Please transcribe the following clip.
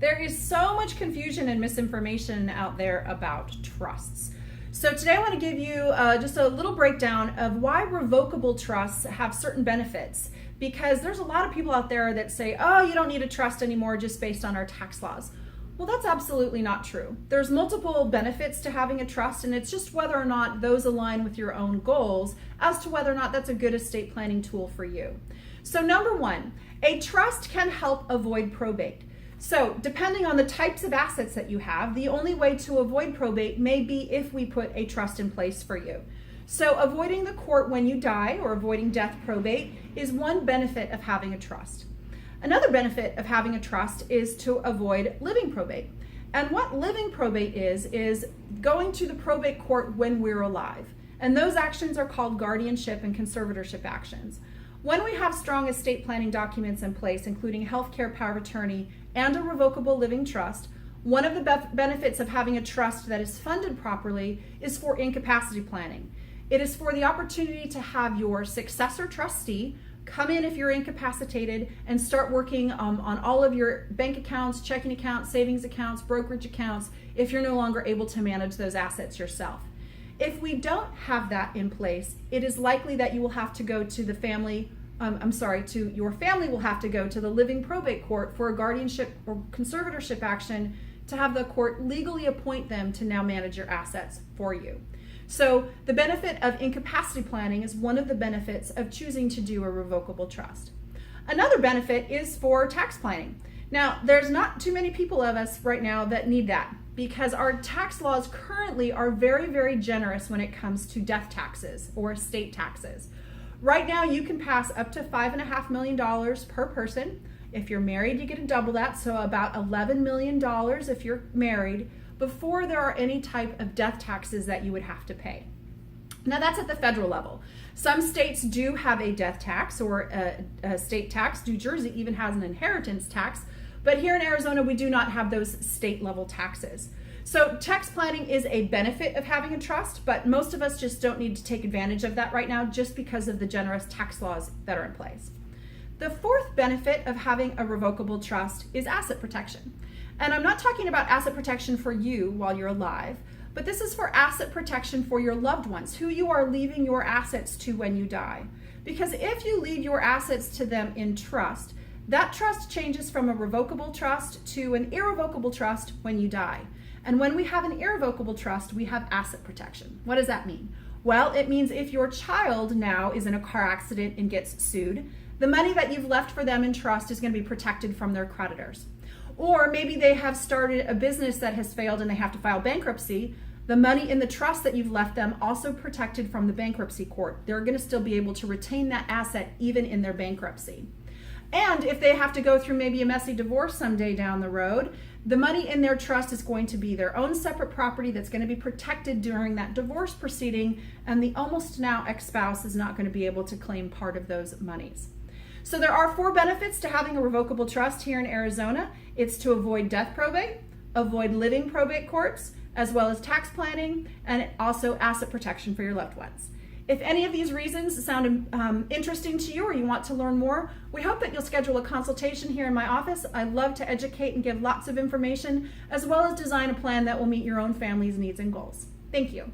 There is so much confusion and misinformation out there about trusts. So today I want to give you just a little breakdown of why revocable trusts have certain benefits, because there's a lot of people out there that say, oh, you don't need a trust anymore just based on our tax laws. Well, that's absolutely not true. There's multiple benefits to having a trust, and it's just whether or not those align with your own goals as to whether or not that's a good estate planning tool for you. So number one, a trust can help avoid probate. So depending on the types of assets that you have, the only way to avoid probate may be if we put a trust in place for you. So avoiding the court when you die or avoiding death probate is one benefit of having a trust. Another benefit of having a trust is to avoid living probate. And what living probate is going to the probate court when we're alive. And those actions are called guardianship and conservatorship actions. When we have strong estate planning documents in place, including healthcare power of attorney and a revocable living trust, one of the benefits of having a trust that is funded properly is for incapacity planning. It is for the opportunity to have your successor trustee come in if you're incapacitated and start working on all of your bank accounts, checking accounts, savings accounts, brokerage accounts, if you're no longer able to manage those assets yourself. If we don't have that in place, it is likely that you will have to go to the family, your family will have to go to the living probate court for a guardianship or conservatorship action to have the court legally appoint them to now manage your assets for you. So the benefit of incapacity planning is one of the benefits of choosing to do a revocable trust. Another benefit is for tax planning. Now, there's not too many people of us right now that need that, because our tax laws currently are very, very generous when it comes to death taxes or estate taxes. Right now, you can pass up to $5.5 million per person. If you're married, you get to double that, so about $11 million if you're married, before there are any type of death taxes that you would have to pay. Now that's at the federal level. Some states do have a death tax or a state tax. New Jersey even has an inheritance tax, but here in Arizona we do not have those state level taxes. So tax planning is a benefit of having a trust, but most of us just don't need to take advantage of that right now just because of the generous tax laws that are in place. The fourth benefit of having a revocable trust is asset protection. And I'm not talking about asset protection for you while you're alive, but this is for asset protection for your loved ones, who you are leaving your assets to when you die. Because if you leave your assets to them in trust, that trust changes from a revocable trust to an irrevocable trust when you die. And when we have an irrevocable trust, we have asset protection. What does that mean? Well, it means if your child now is in a car accident and gets sued, the money that you've left for them in trust is going to be protected from their creditors. Or maybe they have started a business that has failed and they have to file bankruptcy. The money in the trust that you've left them also protected from the bankruptcy court. They're going to still be able to retain that asset even in their bankruptcy. And if they have to go through maybe a messy divorce someday down the road, the money in their trust is going to be their own separate property that's going to be protected during that divorce proceeding, and the almost now ex-spouse is not going to be able to claim part of those monies. So there are 4 benefits to having a revocable trust here in Arizona. It's to avoid death probate, avoid living probate courts, as well as tax planning, and also asset protection for your loved ones. If any of these reasons sound interesting to you or you want to learn more, we hope that you'll schedule a consultation here in my office. I love to educate and give lots of information, as well as design a plan that will meet your own family's needs and goals. Thank you.